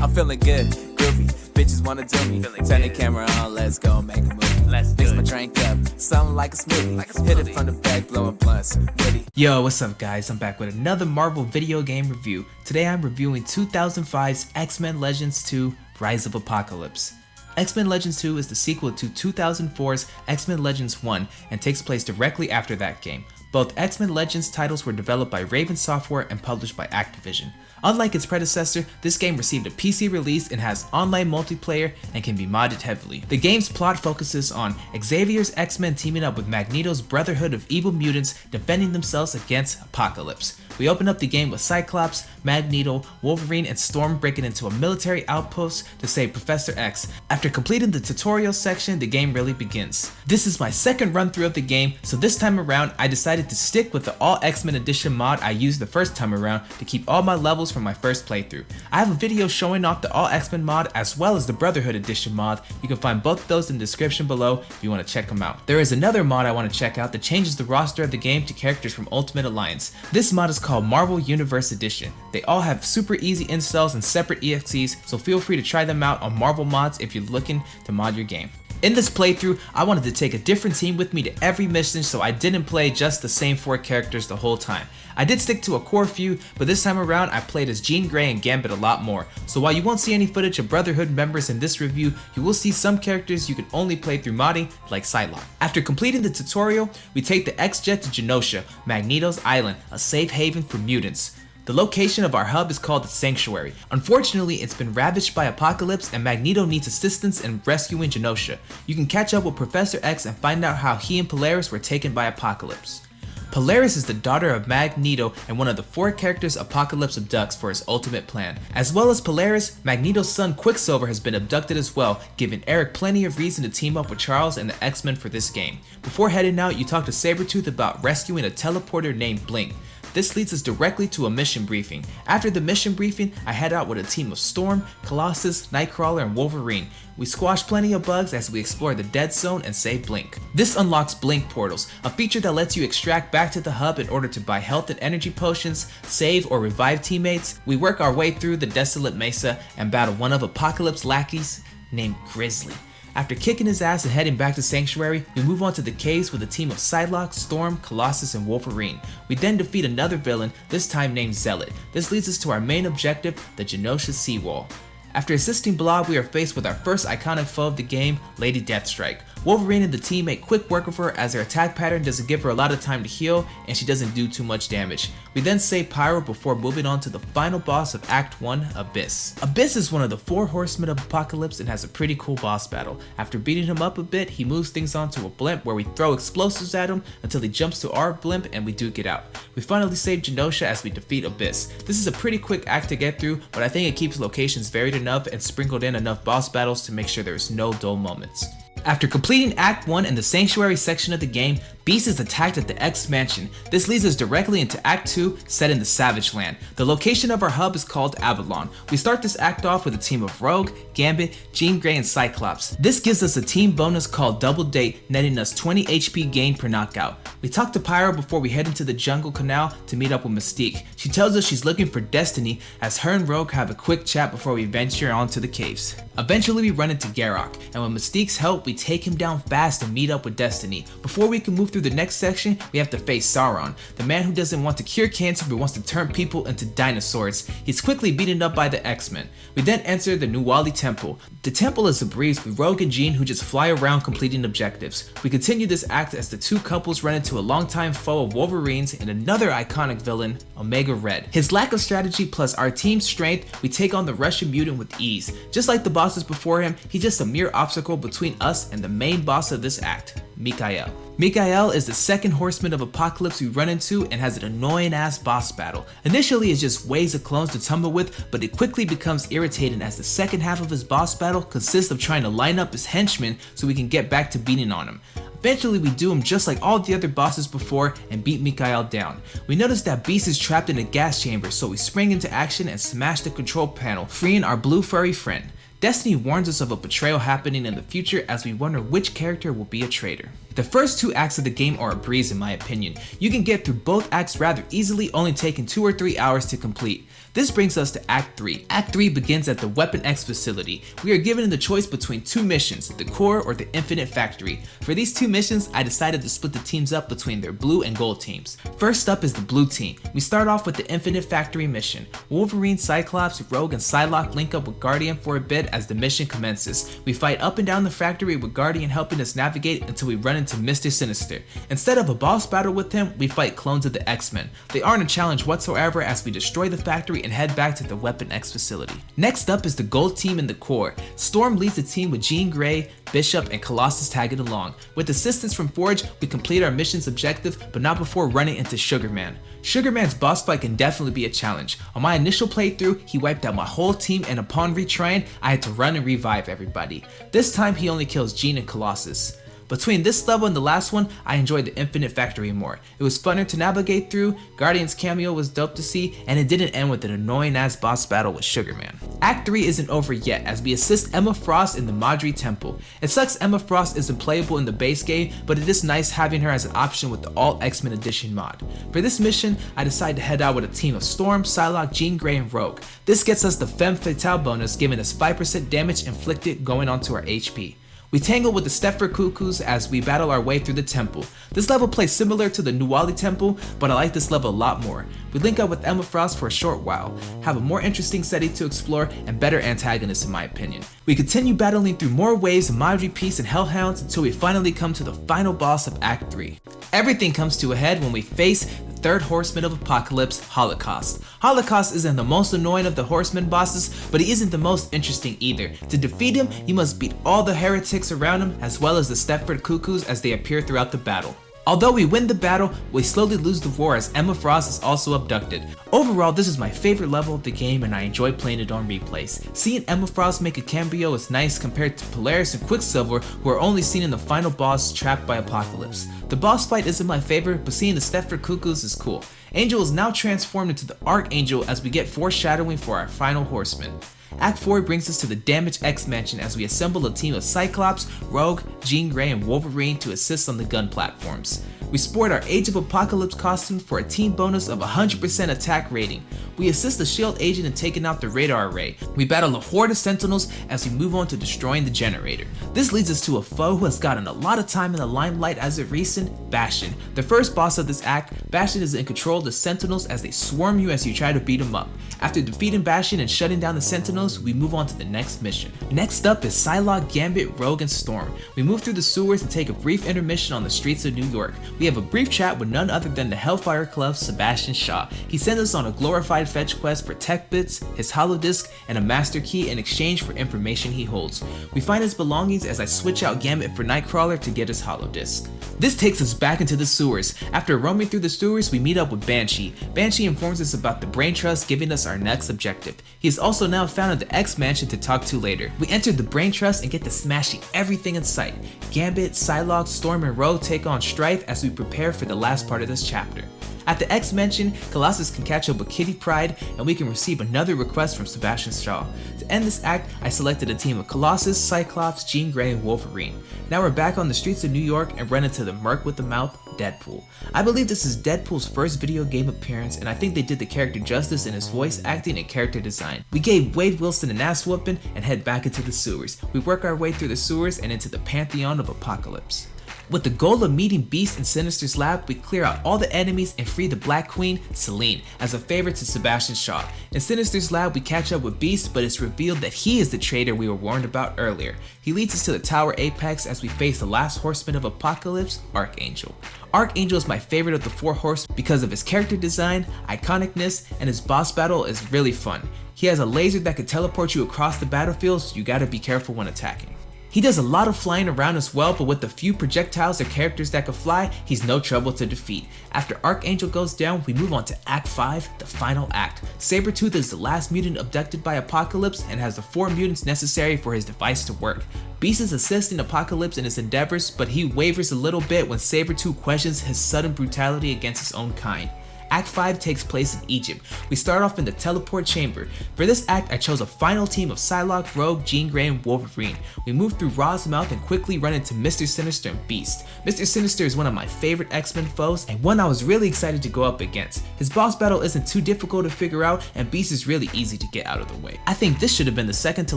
I'm feeling good, groovy. Bitches wanna do me. Turn the camera on, let's go make a movie. Mix my drink up, something like a smoothie. Hit it from the back, blowing blunts. Witty. Yo, what's up guys? I'm back with another Marvel video game review. Today I'm reviewing 2005's X-Men Legends 2 Rise of Apocalypse. X-Men Legends 2 is the sequel to 2004's X-Men Legends 1 and takes place directly after that game. Both X-Men Legends titles were developed by Raven Software and published by Activision. Unlike its predecessor, this game received a PC release and has online multiplayer and can be modded heavily. The game's plot focuses on Xavier's X-Men teaming up with Magneto's Brotherhood of Evil Mutants defending themselves against Apocalypse. We open up the game with Cyclops, Magneto, Wolverine, and Storm breaking into a military outpost to save Professor X. After completing the tutorial section, the game really begins. This is my second run through of the game, so this time around I decided to stick with the All X-Men Edition mod I used the first time around to keep all my levels from my first playthrough. I have a video showing off the All X-Men mod as well as the Brotherhood Edition mod. You can find both of those in the description below if you want to check them out. There is another mod I want to check out that changes the roster of the game to characters from Ultimate Alliance. This mod is called Marvel Universe Edition. They all have super easy installs and separate EXEs, so feel free to try them out on Marvel mods if you're looking to mod your game. In this playthrough, I wanted to take a different team with me to every mission, so I didn't play just the same 4 characters the whole time. I did stick to a core few, but this time around I played as Jean Grey and Gambit a lot more. So while you won't see any footage of Brotherhood members in this review, you will see some characters you can only play through modding, like Psylocke. After completing the tutorial, we take the X-Jet to Genosha, Magneto's island, a safe haven for mutants. The location of our hub is called the Sanctuary. Unfortunately, it's been ravaged by Apocalypse and Magneto needs assistance in rescuing Genosha. You can catch up with Professor X and find out how he and Polaris were taken by Apocalypse. Polaris is the daughter of Magneto and one of the 4 characters Apocalypse abducts for his ultimate plan. As well as Polaris, Magneto's son Quicksilver has been abducted as well, giving Eric plenty of reason to team up with Charles and the X-Men for this game. Before heading out, you talk to Sabretooth about rescuing a teleporter named Blink. This leads us directly to a mission briefing. After the mission briefing, I head out with a team of Storm, Colossus, Nightcrawler, and Wolverine. We squash plenty of bugs as we explore the Dead Zone and save Blink. This unlocks Blink Portals, a feature that lets you extract back to the hub in order to buy health and energy potions, save or revive teammates. We work our way through the desolate mesa and battle one of Apocalypse's lackeys named Grizzly. After kicking his ass and heading back to Sanctuary, we move on to the caves with a team of Psylocke, Storm, Colossus, and Wolverine. We then defeat another villain, this time named Zealot. This leads us to our main objective, the Genosha Seawall. After assisting Blob, we are faced with our first iconic foe of the game, Lady Deathstrike. Wolverine and the team make quick work of her as her attack pattern doesn't give her a lot of time to heal and she doesn't do too much damage. We then save Pyro before moving on to the final boss of Act 1, Abyss. Abyss is one of the 4 horsemen of Apocalypse and has a pretty cool boss battle. After beating him up a bit, he moves things onto a blimp where we throw explosives at him until he jumps to our blimp and we duke it out. We finally save Genosha as we defeat Abyss. This is a pretty quick act to get through, but I think it keeps locations varied enough and sprinkled in enough boss battles to make sure there's no dull moments. After completing Act 1 in the Sanctuary section of the game, Beast is attacked at the X Mansion. This leads us directly into Act 2, set in the Savage Land. The location of our hub is called Avalon. We start this act off with a team of Rogue, Gambit, Jean Grey, and Cyclops. This gives us a team bonus called Double Date, netting us 20 HP gain per knockout. We talk to Pyro before we head into the Jungle Canal to meet up with Mystique. She tells us she's looking for Destiny as her and Rogue have a quick chat before we venture onto the caves. Eventually we run into Garrock, and with Mystique's help we take him down fast and meet up with Destiny. Before we can move through the next section, we have to face Sauron, the man who doesn't want to cure cancer but wants to turn people into dinosaurs. He's quickly beaten up by the X-Men. We then enter the Nuwali Temple. The temple is a breeze with Rogue and Jean who just fly around completing objectives. We continue this act as the 2 couples run into a longtime foe of Wolverine's and another iconic villain, Omega Red. His lack of strategy plus our team's strength, we take on the Russian mutant with ease. Just like the bosses before him, he's just a mere obstacle between us and the main boss of this act, Mikael. Mikael is the second horseman of Apocalypse we run into and has an annoying ass boss battle. Initially it's just waves of clones to tumble with, but it quickly becomes irritating as the second half of his boss battle consists of trying to line up his henchmen so we can get back to beating on him. Eventually we do him just like all the other bosses before and beat Mikael down. We notice that Beast is trapped in a gas chamber, so we spring into action and smash the control panel, freeing our blue furry friend. Destiny warns us of a betrayal happening in the future as we wonder which character will be a traitor. The first 2 acts of the game are a breeze in my opinion. You can get through both acts rather easily, only taking 2 or 3 hours to complete. This brings us to Act 3. Act 3 begins at the Weapon X facility. We are given the choice between 2 missions, the Core or the Infinite Factory. For these 2 missions, I decided to split the teams up between their blue and gold teams. First up is the blue team. We start off with the Infinite Factory mission. Wolverine, Cyclops, Rogue, and Psylocke link up with Guardian for a bit as the mission commences. We fight up and down the factory with Guardian helping us navigate until we run into Mr. Sinister. Instead of a boss battle with him, we fight clones of the X-Men. They aren't a challenge whatsoever as we destroy the factory and head back to the Weapon X facility. Next up is the gold team in the Core. Storm leads the team with Jean Grey, Bishop, and Colossus tagging along. With assistance from Forge, we complete our mission's objective, but not before running into Sugarman. Sugarman's boss fight can definitely be a challenge. On my initial playthrough, he wiped out my whole team, and upon retrying, I had to run and revive everybody. This time he only kills Jean and Colossus. Between this level and the last one, I enjoyed the Infinite Factory more. It was funner to navigate through, Guardian's cameo was dope to see, and it didn't end with an annoying ass boss battle with Sugarman. Act 3 isn't over yet as we assist Emma Frost in the Madri Temple. It sucks Emma Frost isn't playable in the base game, but it is nice having her as an option with the All X-Men Edition mod. For this mission, I decided to head out with a team of Storm, Psylocke, Jean Grey, and Rogue. This gets us the Femme Fatale bonus, giving us 5% damage inflicted going onto our HP. We tangle with the Stepford Cuckoos as we battle our way through the temple. This level plays similar to the Nuwali Temple, but I like this level a lot more. We link up with Emma Frost for a short while, have a more interesting setting to explore, and better antagonists in my opinion. We continue battling through more waves of Madri Peace and Hellhounds until we finally come to the final boss of Act 3. Everything comes to a head when we face the third horseman of Apocalypse, Holocaust. Holocaust isn't the most annoying of the horseman bosses, but he isn't the most interesting either. To defeat him, you must beat all the heretics around him as well as the Stepford Cuckoos as they appear throughout the battle. Although we win the battle, we slowly lose the war as Emma Frost is also abducted. Overall, this is my favorite level of the game and I enjoy playing it on replays. Seeing Emma Frost make a cameo is nice compared to Polaris and Quicksilver, who are only seen in the final boss trapped by Apocalypse. The boss fight isn't my favorite, but seeing the Stepford Cuckoos is cool. Angel is now transformed into the Archangel as we get foreshadowing for our final horseman. Act 4 brings us to the Damage X Mansion as we assemble a team of Cyclops, Rogue, Jean Grey, and Wolverine to assist on the gun platforms. We sport our Age of Apocalypse costume for a team bonus of 100% attack rating. We assist the SHIELD agent in taking out the radar array. We battle a horde of Sentinels as we move on to destroying the generator. This leads us to a foe who has gotten a lot of time in the limelight as of recent, Bastion. The first boss of this act, Bastion is in control of the Sentinels as they swarm you as you try to beat him up. After defeating Bastion and shutting down the Sentinels, we move on to the next mission. Next up is Psylocke, Gambit, Rogue, and Storm. We move through the sewers and take a brief intermission on the streets of New York. We have a brief chat with none other than the Hellfire Club's Sebastian Shaw. He sends us on a glorified fetch quest for tech bits, his holodisc, and a master key in exchange for information he holds. We find his belongings as I switch out Gambit for Nightcrawler to get his holodisc. This takes us back into the sewers. After roaming through the sewers, we meet up with Banshee. Banshee informs us about the Brain Trust, giving us our next objective. He is also now found at the X Mansion to talk to later. We enter the Brain Trust and get to smashing everything in sight. Gambit, Psylocke, Storm, and Rogue take on Strife as we prepare for the last part of this chapter. At the X Mansion, Colossus can catch up with Kitty Pryde, and we can receive another request from Sebastian Shaw. To end this act, I selected a team of Colossus, Cyclops, Jean Grey, and Wolverine. Now we're back on the streets of New York and run into the Merc with the Mouth, Deadpool. I believe this is Deadpool's first video game appearance, and I think they did the character justice in his voice acting and character design. We gave Wade Wilson an ass whooping and head back into the sewers. We work our way through the sewers and into the Pantheon of Apocalypse. With the goal of meeting Beast in Sinister's lab, we clear out all the enemies and free the Black Queen, Selene, as a favor to Sebastian Shaw. In Sinister's lab, we catch up with Beast, but it's revealed that he is the traitor we were warned about earlier. He leads us to the Tower Apex as we face the last horseman of Apocalypse, Archangel. Archangel is my favorite of the 4 horsemen because of his character design, iconicness, and his boss battle is really fun. He has a laser that can teleport you across the battlefield, so you gotta be careful when attacking. He does a lot of flying around as well, but with the few projectiles or characters that can fly, he's no trouble to defeat. After Archangel goes down, we move on to Act 5, the final act. Sabretooth is the last mutant abducted by Apocalypse and has the 4 mutants necessary for his device to work. Beast is assisting Apocalypse in his endeavors, but he wavers a little bit when Sabretooth questions his sudden brutality against his own kind. Act 5 takes place in Egypt. We start off in the teleport chamber. For this act, I chose a final team of Psylocke, Rogue, Jean Grey, and Wolverine. We move through Ra's mouth and quickly run into Mr. Sinister and Beast. Mr. Sinister is one of my favorite X-Men foes and one I was really excited to go up against. His boss battle isn't too difficult to figure out and Beast is really easy to get out of the way. I think this should have been the second to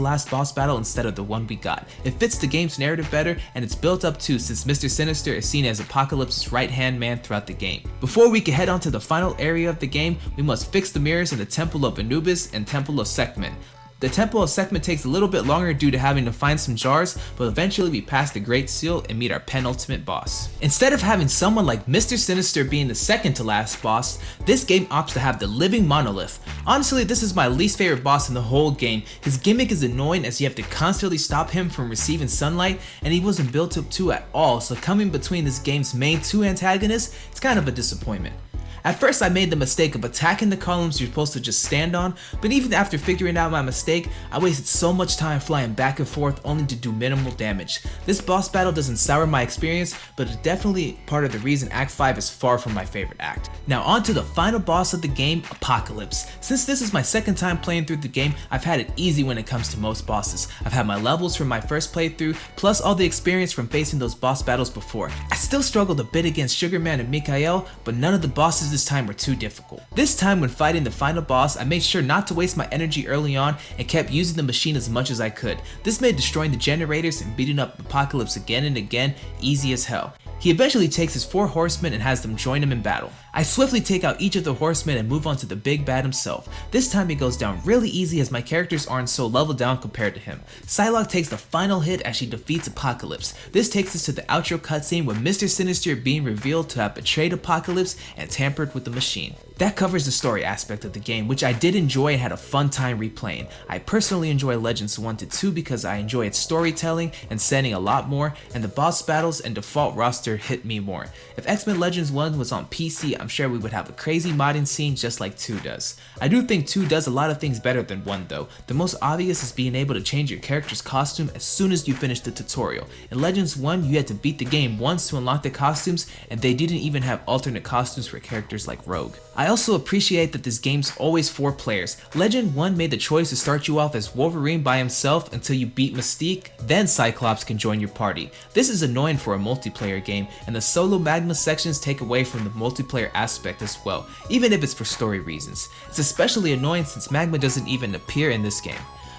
last boss battle instead of the one we got. It fits the game's narrative better and it's built up too since Mr. Sinister is seen as Apocalypse's right-hand man throughout the game. Before we can head on to the final area of the game, we must fix the mirrors in the Temple of Anubis and Temple of Sekhmet. The Temple of Sekhmet takes a little bit longer due to having to find some jars, but eventually we pass the Great Seal and meet our penultimate boss. Instead of having someone like Mr. Sinister being the second to last boss, this game opts to have the Living Monolith. Honestly, this is my least favorite boss in the whole game. His gimmick is annoying as you have to constantly stop him from receiving sunlight, and he wasn't built up to at all, so coming between this game's main two antagonists, it's kind of a disappointment. At first I made the mistake of attacking the columns you're supposed to just stand on, but even after figuring out my mistake, I wasted so much time flying back and forth only to do minimal damage. This boss battle doesn't sour my experience, but it's definitely part of the reason Act 5 is far from my favorite act. Now on to the final boss of the game, Apocalypse. Since this is my second time playing through the game, I've had it easy when it comes to most bosses. I've had my levels from my first playthrough, plus all the experience from facing those boss battles before. I still struggled a bit against Sugarman and Mikael, but none of the bosses this time were too difficult. This time when fighting the final boss, I made sure not to waste my energy early on and kept using the machine as much as I could. This made destroying the generators and beating up Apocalypse again and again easy as hell. He eventually takes his 4 horsemen and has them join him in battle. I swiftly take out each of the horsemen and move on to the big bad himself. This time it goes down really easy as my characters aren't so leveled down compared to him. Psylocke takes the final hit as she defeats Apocalypse. This takes us to the outro cutscene with Mr. Sinister being revealed to have betrayed Apocalypse and tampered with the machine. That covers the story aspect of the game, which I did enjoy and had a fun time replaying. I personally enjoy Legends 1 to 2 because I enjoy its storytelling and setting a lot more, and the boss battles and default roster hit me more. If X-Men Legends 1 was on PC, I'm sure we would have a crazy modding scene just like 2 does. I do think 2 does a lot of things better than 1 though. The most obvious is being able to change your character's costume as soon as you finish the tutorial. In Legends 1, you had to beat the game once to unlock the costumes, and they didn't even have alternate costumes for characters like Rogue. I also appreciate that this game's always 4 players. Legend 1 made the choice to start you off as Wolverine by himself until you beat Mystique, then Cyclops can join your party. This is annoying for a multiplayer game, and the solo Magma sections take away from the multiplayer aspect as well, even if it's for story reasons. It's especially annoying since Magma doesn't even appear in this game.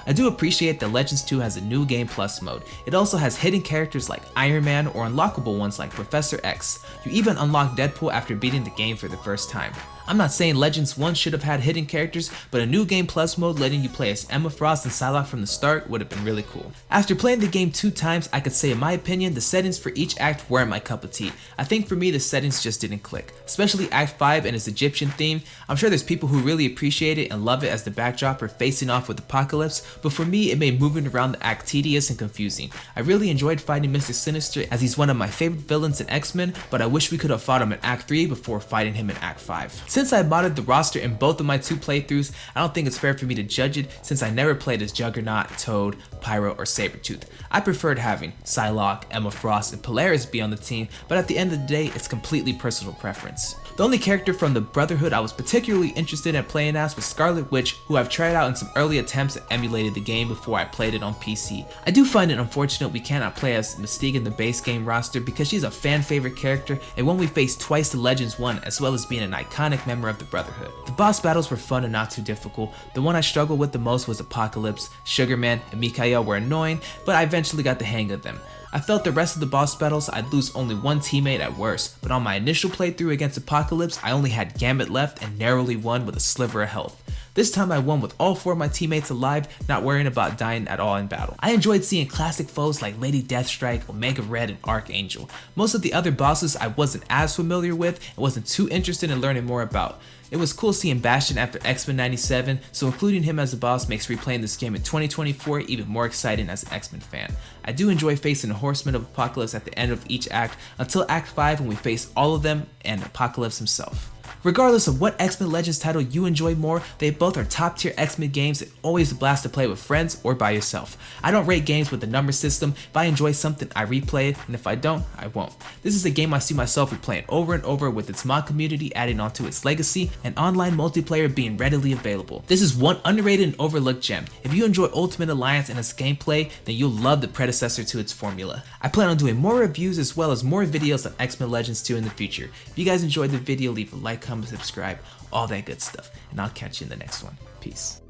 I do appreciate that Legends 2 has a new Game Plus mode. It also has hidden characters like Iron Man or unlockable ones like Professor X. You even unlock Deadpool after beating the game for the first time. I'm not saying Legends 1 should have had hidden characters, but a new Game Plus mode letting you play as Emma Frost and Psylocke from the start would have been really cool. After playing the game 2 times, I could say in my opinion, the settings for each act weren't my cup of tea. I think for me the settings just didn't click, especially Act 5 and its Egyptian theme. I'm sure there's people who really appreciate it and love it as the backdrop for facing off with Apocalypse, but for me it made moving around the act tedious and confusing. I really enjoyed fighting Mr. Sinister as he's one of my favorite villains in X-Men, but I wish we could have fought him in Act 3 before fighting him in Act 5. Since I modded the roster in both of my 2 playthroughs, I don't think it's fair for me to judge it since I never played as Juggernaut, Toad, Pyro, or Sabretooth. I preferred having Psylocke, Emma Frost, and Polaris be on the team, but at the end of the day, it's completely personal preference. The only character from the Brotherhood I was particularly interested in playing as was Scarlet Witch, who I've tried out in some early attempts at emulating the game before I played it on PC. I do find it unfortunate we cannot play as Mystique in the base game roster because she's a fan favorite character and one we faced twice in Legends 1 as well as being an iconic member of the Brotherhood. The boss battles were fun and not too difficult. The one I struggled with the most was Apocalypse. Sugarman and Mikael were annoying, but I eventually got the hang of them. I felt the rest of the boss battles I'd lose only one teammate at worst, but on my initial playthrough against Apocalypse, I only had Gambit left and narrowly won with a sliver of health. This time I won with all 4 of my teammates alive, not worrying about dying at all in battle. I enjoyed seeing classic foes like Lady Deathstrike, Omega Red, and Archangel. Most of the other bosses I wasn't as familiar with and wasn't too interested in learning more about. It was cool seeing Bastion after X-Men 97, so including him as a boss makes replaying this game in 2024 even more exciting as an X-Men fan. I do enjoy facing the Horsemen of Apocalypse at the end of each act until Act 5 when we face all of them and Apocalypse himself. Regardless of what X-Men Legends title you enjoy more, they both are top tier X-Men games and always a blast to play with friends or by yourself. I don't rate games with the number system. If I enjoy something, I replay it, and if I don't, I won't. This is a game I see myself replaying over and over, with its mod community adding onto its legacy and online multiplayer being readily available. This is one underrated and overlooked gem. If you enjoy Ultimate Alliance and its gameplay, then you'll love the predecessor to its formula. I plan on doing more reviews as well as more videos on X-Men Legends 2 in the future. If you guys enjoyed the video, leave a like, comment, subscribe, all that good stuff, and I'll catch you in the next one. Peace.